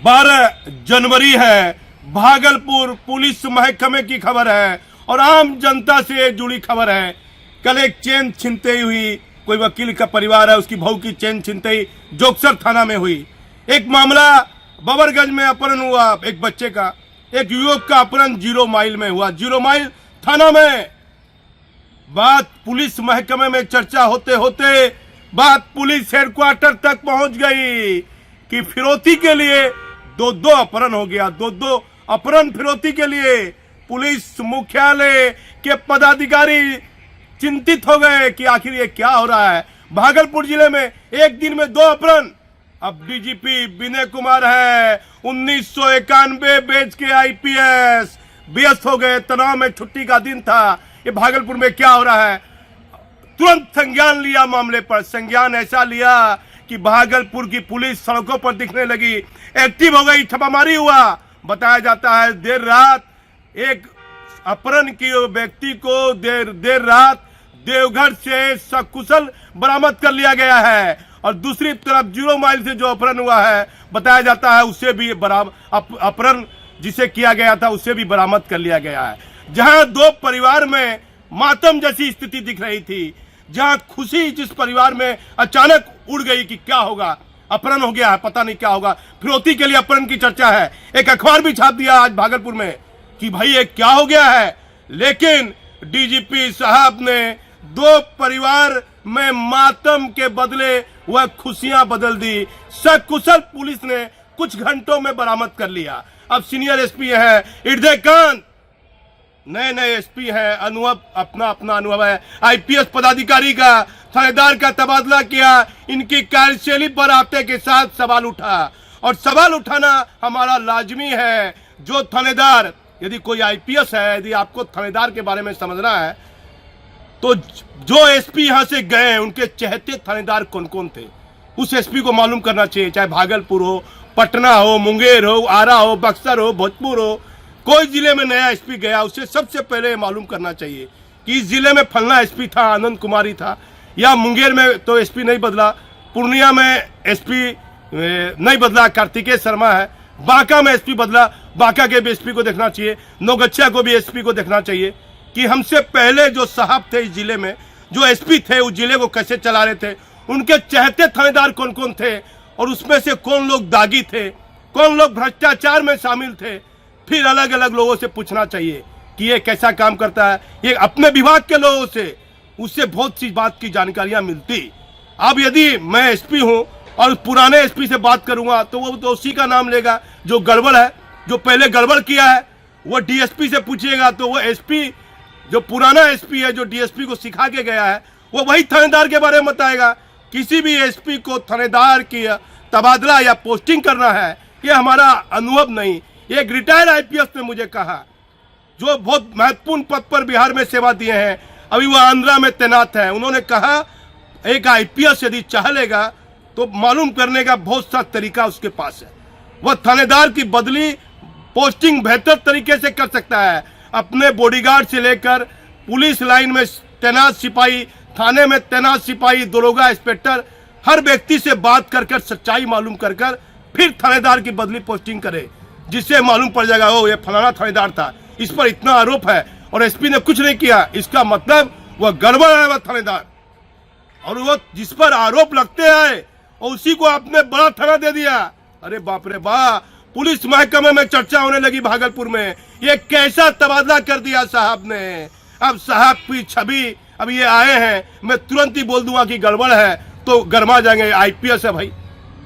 12 जनवरी है, भागलपुर पुलिस महकमे की खबर है और आम जनता से जुड़ी खबर है। कल एक चेन छिनते हुई, कोई वकील का परिवार है, उसकी बहू की चेन छिनते ही जोगसर थाना में हुई। एक मामला बबरगंज में अपहरण हुआ एक बच्चे का, एक युवक का अपहरण 0 माइल में हुआ। 0 माइल थाना में बात पुलिस महकमे में चर्चा होते होते बात पुलिस हेडक्वार्टर तक पहुंच गई कि फिरौती के लिए दो अपहरण हो गया। दो अपहरण फिरौती के लिए पुलिस मुख्यालय के पदाधिकारी चिंतित हो गए कि आखिर ये क्या हो रहा है। भागलपुर जिले में एक दिन में 2 अपहरण। अब डीजीपी विनय कुमार है, 1991 बैच के आईपीएस व्यस्त हो गए। तनाव में छुट्टी का दिन था। ये भागलपुर में क्या हो रहा है, तुरंत संज्ञान लिया मामले पर। संज्ञान ऐसा लिया कि भागलपुर की पुलिस सड़कों पर दिखने लगी, एक्टिव हो गई, छापामारी हुआ। बताया जाता है देर रात एक अपहरण की व्यक्ति को देर रात देवघर से सकुशल बरामद कर लिया गया है और दूसरी तरफ 0 माइल से जो अपहरण हुआ है बताया जाता है उससे भी अपहरण जिसे किया गया था उससे भी बरामद कर लिया गया है। जहां 2 परिवार में मातम जैसी स्थिति दिख रही थी, जहां खुशी जिस परिवार में अचानक उड़ गई कि क्या होगा, अपहरण हो गया है, पता नहीं क्या होगा, फिरौती के लिए अपहरण की चर्चा है। एक अखबार भी छाप दिया आज भागलपुर में कि भाई ये क्या हो गया है। लेकिन डीजीपी साहब ने 2 परिवार में मातम के बदले वह खुशियां बदल दी। सकुशल पुलिस ने कुछ घंटों में बरामद कर लिया। अब सीनियर एसपी है इर्देकांत, नए एसपी है, अनुभव अपना अनुभव है। आईपीएस पदाधिकारी का थानेदार का तबादला किया। इनकी कार्यशैली पर आते के साथ सवाल उठा और सवाल उठाना हमारा लाजमी है। जो थानेदार, यदि कोई आईपीएस है, यदि आपको थानेदार के बारे में समझना है तो जो एसपी यहां से गए उनके चहेते थानेदार कौन कौन थे उस एसपी को मालूम करना चाहिए। चाहे भागलपुर हो, पटना हो, मुंगेर हो, आरा हो, बक्सर हो, भोजपुर हो, कोई जिले में नया एसपी गया उसे सबसे पहले मालूम करना चाहिए कि इस जिले में फलना एसपी था, आनंद कुमारी था, या मुंगेर में तो एसपी नहीं बदला, पूर्णिया में एसपी नहीं बदला, कार्तिकेय शर्मा है, बांका में एसपी बदला, बांका के भी एसपी को देखना चाहिए, नौगछिया को भी एसपी को देखना चाहिए कि हमसे पहले जो साहब थे इस जिले में, जो एसपी थे उस जिले को कैसे चला रहे थे, उनके चहेते थानेदार कौन कौन थे और उसमें से कौन लोग दागी थे, कौन लोग भ्रष्टाचार में शामिल थे। फिर अलग अलग लोगों से पूछना चाहिए कि ये कैसा काम करता है। ये अपने विभाग के लोगों से उससे बहुत सी बात की जानकारियां मिलती। अब यदि मैं एसपी हूं और पुराने एसपी से बात करूंगा तो वो तो उसी का नाम लेगा जो गड़बड़ है, जो पहले गड़बड़ किया है। वो डीएसपी से पूछिएगा तो वो एसपी, जो पुराना एसपी है, जो डीएसपी को सिखा के गया है, वो वही थानेदार के बारे में बताएगा। किसी भी एसपी को थानेदार की तबादला या पोस्टिंग करना है, ये हमारा अनुभव नहीं। एक रिटायर्ड आईपीएस ने मुझे कहा, जो बहुत महत्वपूर्ण पद पर बिहार में सेवा दिए हैं, अभी वो आंध्रा में तैनात है। उन्होंने कहा एक आईपीएस यदि चाह लेगा तो मालूम करने का बहुत सा तरीका उसके पास है। वह थानेदार की बदली पोस्टिंग बेहतर तरीके से कर सकता है। अपने बॉडीगार्ड से लेकर पुलिस लाइन में तैनात सिपाही, थाने में तैनात सिपाही, दरोगा, इंस्पेक्टर, हर व्यक्ति से बात कर सच्चाई मालूम कर फिर थानेदार की बदली पोस्टिंग करे, जिससे मालूम पड़ जाएगा ओ ये फलाना थानेदार था, इस पर इतना आरोप है और एसपी ने कुछ नहीं किया, इसका मतलब वह गड़बड़ है वह थानेदार। और वो जिस पर आरोप लगते हैं और उसी को आपने बड़ा थाना दे दिया। अरे बाप रे बाप, पुलिस महकमे में चर्चा होने लगी भागलपुर में, ये कैसा तबादला कर दिया साहब ने। अब साहब की छवि, अब ये आए हैं, मैं तुरंत ही बोल दूंगा कि गड़बड़ है तो गरमा जाएंगे। आईपीएस है भाई,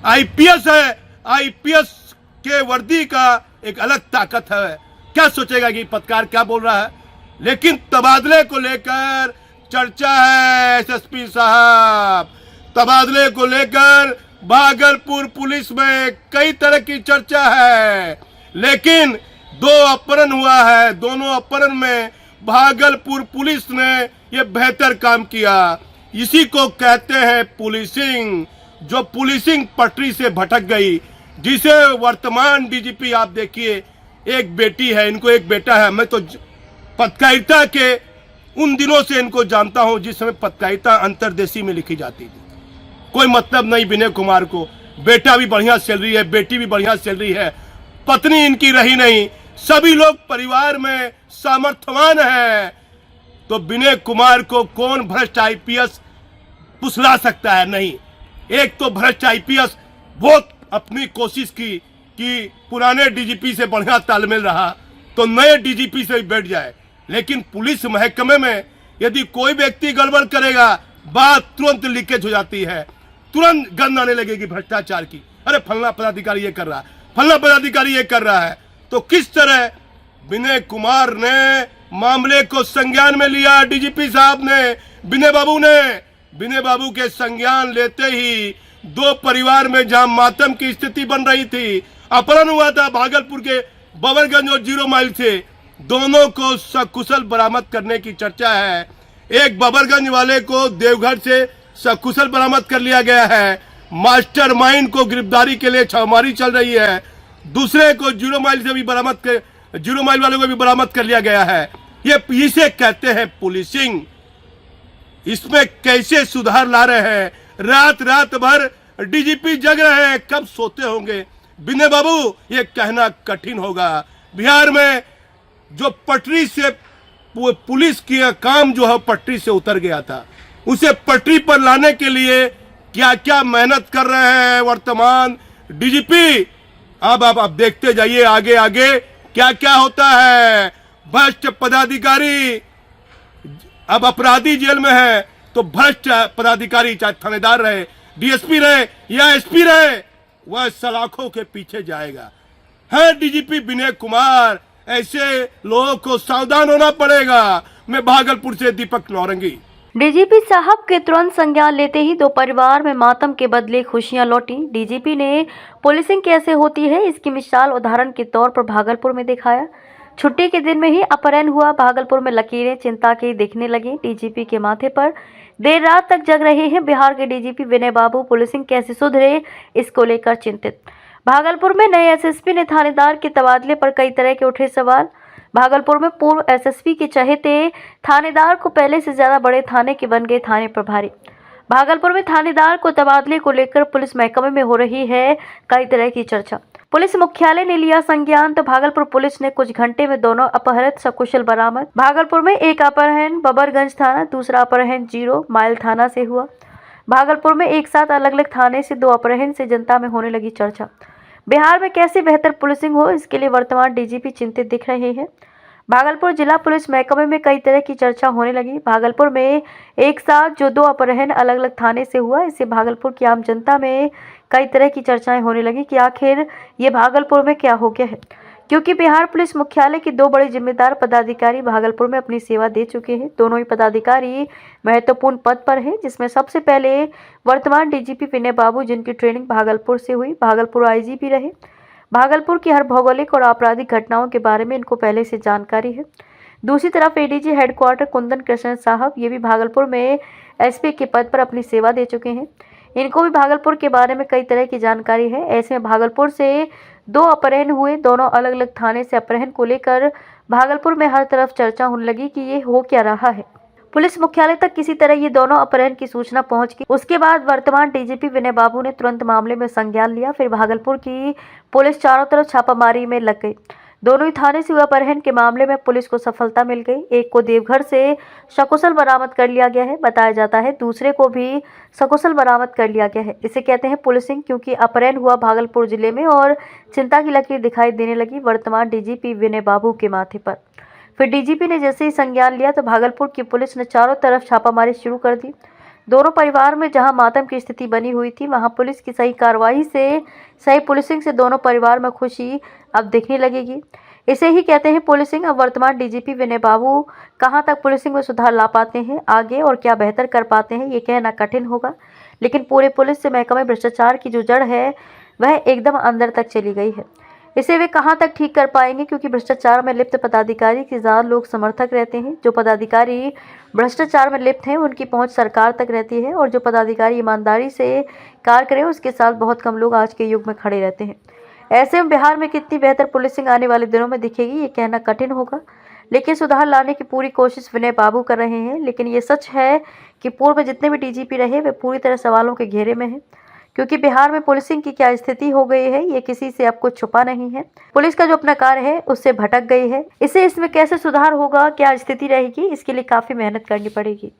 आईपीएस है, आईपीएस के वर्दी का एक अलग ताकत है। क्या सोचेगा कि पत्रकार क्या बोल रहा है, लेकिन तबादले को लेकर चर्चा है। एसएसपी साहब, तबादले को लेकर भागलपुर पुलिस में कई तरह की चर्चा है, लेकिन 2 अपहरण हुआ है। दोनों अपहरण में भागलपुर पुलिस ने यह बेहतर काम किया। इसी को कहते हैं पुलिसिंग, जो पुलिसिंग पटरी से भटक गई, जिसे वर्तमान डीजीपी आप देखिए, एक बेटी है, इनको एक बेटा है। मैं तो पत्रकारिता के उन दिनों से इनको जानता हूं जिस समय पत्रकारिता अंतर्देशीय में लिखी जाती थी, कोई मतलब नहीं विनय कुमार को, बेटा भी बढ़िया सैलरी है, बेटी भी बढ़िया सैलरी है, पत्नी इनकी रही नहीं, सभी लोग परिवार में सामर्थ्यवान है, तो विनय कुमार को कौन भ्रष्ट आईपीएस फुसला सकता है? नहीं। एक तो भ्रष्ट आईपीएस बहुत अपनी कोशिश की कि पुराने डीजीपी से बढ़िया तालमेल रहा तो नए डीजीपी से भी बैठ जाए, लेकिन पुलिस महकमे में यदि कोई व्यक्ति गड़बड़ करेगा, बात तुरंत लीकेज हो जाती है, तुरंत गंध आने लगेगी भ्रष्टाचार की। अरे फलना पदाधिकारी ये कर रहा है, फलना पदाधिकारी ये कर रहा है। तो किस तरह विनय कुमार ने मामले को संज्ञान में लिया, डीजीपी साहब ने, विनय बाबू के संज्ञान लेते ही दो परिवार में जहां मातम की स्थिति बन रही थी, अपहरण हुआ था भागलपुर के बबरगंज और 0 माइल से, दोनों को सकुशल बरामद करने की चर्चा है। एक बबरगंज वाले को देवघर से सकुशल बरामद कर लिया गया है, मास्टरमाइंड को गिरफ्तारी के लिए छापेमारी चल रही है, दूसरे को 0 माइल से भी 0 माइल वाले को भी बरामद कर लिया गया है। ये इसे कहते हैं पुलिसिंग। इसमें कैसे सुधार ला रहे हैं? रात भर डीजीपी जग रहे हैं, कब सोते होंगे विनय बाबू ये कहना कठिन होगा। बिहार में जो पटरी से पुलिस की काम जो है पटरी से उतर गया था, उसे पटरी पर लाने के लिए क्या क्या मेहनत कर रहे हैं वर्तमान डीजीपी। अब आप देखते जाइए आगे आगे क्या क्या होता है। भ्रष्ट पदाधिकारी, अब अपराधी जेल में है तो भ्रष्ट पदाधिकारी, चाहे थानेदार रहे, डीएसपी रहे या एसपी रहे, वह सलाखों के पीछे जाएगा। है डीजीपी विनय कुमार, ऐसे लोगों को सावधान होना पड़ेगा। मैं भागलपुर से दीपक नौरंगी। डीजीपी साहब के तुरंत संज्ञान लेते ही दो परिवार में मातम के बदले खुशियां लौटी। डीजीपी ने पुलिसिंग कैसे होती है इसकी मिसाल उदाहरण के तौर पर भागलपुर में दिखाया। छुट्टी के दिन में ही अपहरण हुआ। भागलपुर में लकीरें चिंता की दिखने लगी डीजीपी के माथे पर। देर रात तक जग रहे हैं बिहार के डीजीपी विनय बाबू। पुलिसिंग कैसे सुधरे इसको लेकर चिंतित। भागलपुर में नए एसएसपी ने थानेदार के तबादले पर कई तरह के उठे सवाल। भागलपुर में पूर्व एसएसपी के चहेते थानेदार को पहले से ज्यादा बड़े थाने के बन गए थाने प्रभारी। भागलपुर में थानेदार को तबादले को लेकर पुलिस महकमे में हो रही है कई तरह की चर्चा। पुलिस मुख्यालय ने लिया संज्ञान तो भागलपुर पुलिस ने कुछ घंटे में दोनों अपहरित सकुशल बरामद। भागलपुर में एक अपहरण बबरगंज थाना, दूसरा अपहरण 0 माइल थाना से हुआ। भागलपुर में एक साथ अलग अलग थाने से 2 अपहरण से जनता में होने लगी चर्चा। बिहार में कैसे बेहतर पुलिसिंग हो इसके लिए वर्तमान डीजीपी चिंतित दिख रहे हैं। भागलपुर जिला पुलिस महकमे में कई तरह की चर्चा होने लगी। भागलपुर में एक साथ जो 2 अपहरण अलग अलग थाने से हुआ, इससे भागलपुर की आम जनता में कई तरह की चर्चाएं होने लगी कि आखिर ये भागलपुर में क्या हो गया है, क्योंकि बिहार पुलिस मुख्यालय के 2 बड़े जिम्मेदार पदाधिकारी भागलपुर में अपनी सेवा दे चुके हैं। दोनों ही पदाधिकारी महत्वपूर्ण पद पर हैं, जिसमें सबसे पहले वर्तमान डीजीपी विनय बाबू, जिनकी ट्रेनिंग भागलपुर से हुई, भागलपुर आईजीपी रहे। भागलपुर की हर भौगोलिक और आपराधिक घटनाओं के बारे में इनको पहले से जानकारी है। दूसरी तरफ एडीजी हेडक्वार्टर कुंदन कृष्ण साहब, ये भी भागलपुर में एसपी के पद पर अपनी सेवा दे चुके हैं। इनको भी भागलपुर के बारे में कई तरह की जानकारी है। ऐसे में भागलपुर से 2 अपहरण हुए, दोनों अलग अलग थाने से अपहरण को लेकर भागलपुर में हर तरफ चर्चा होने लगी कि ये हो क्या रहा है। पुलिस मुख्यालय तक किसी तरह ये दोनों अपहरण की सूचना पहुंच गई। उसके बाद वर्तमान डीजीपी विनय बाबू ने तुरंत मामले में संज्ञान लिया। फिर भागलपुर की पुलिस चारों तरफ छापामारी में लग गई। दोनों ही थाने से हुए अपहरण के मामले में पुलिस को सफलता मिल गई। एक को देवघर से सकुशल बरामद कर लिया गया है, बताया जाता है दूसरे को भी सकुशल बरामद कर लिया गया है। इसे कहते हैं पुलिसिंग, क्योंकि अपहरण हुआ भागलपुर जिले में और चिंता की लकीर दिखाई देने लगी वर्तमान डीजीपी विनय बाबू के माथे पर। फिर डीजीपी ने जैसे ही संज्ञान लिया तो भागलपुर की पुलिस ने चारों तरफ छापामारी शुरू कर दी। दोनों परिवार में जहां मातम की स्थिति बनी हुई थी, वहां पुलिस की सही कार्रवाई से, सही पुलिसिंग से दोनों परिवार में खुशी अब दिखने लगेगी। इसे ही कहते हैं पुलिसिंग। अब वर्तमान डीजीपी विनय बाबू कहां तक पुलिसिंग में सुधार ला पाते हैं आगे और क्या बेहतर कर पाते हैं, ये कहना कठिन होगा। लेकिन पूरे पुलिस से महकमे भ्रष्टाचार की जो जड़ है वह एकदम अंदर तक चली गई है। इसे वे कहां तक ठीक कर पाएंगे, क्योंकि भ्रष्टाचार में लिप्त पदाधिकारी के ज़्यादा लोग समर्थक रहते हैं। जो पदाधिकारी भ्रष्टाचार में लिप्त हैं उनकी पहुंच सरकार तक रहती है, और जो पदाधिकारी ईमानदारी से कार्य करें उसके साथ बहुत कम लोग आज के युग में खड़े रहते हैं। ऐसे में बिहार में कितनी बेहतर पुलिसिंग आने वाले दिनों में दिखेगी ये कहना कठिन होगा। लेकिन सुधार लाने की पूरी कोशिश विनय बाबू कर रहे हैं। लेकिन ये सच है कि पूर्व में जितने भी डीजीपी रहे वे पूरी तरह सवालों के घेरे में हैं, क्योंकि बिहार में पुलिसिंग की क्या स्थिति हो गई है ये किसी से अब कुछ छुपा नहीं है। पुलिस का जो अपना कार्य है उससे भटक गई है। इससे इसमें कैसे सुधार होगा, क्या स्थिति रहेगी, इसके लिए काफी मेहनत करनी पड़ेगी।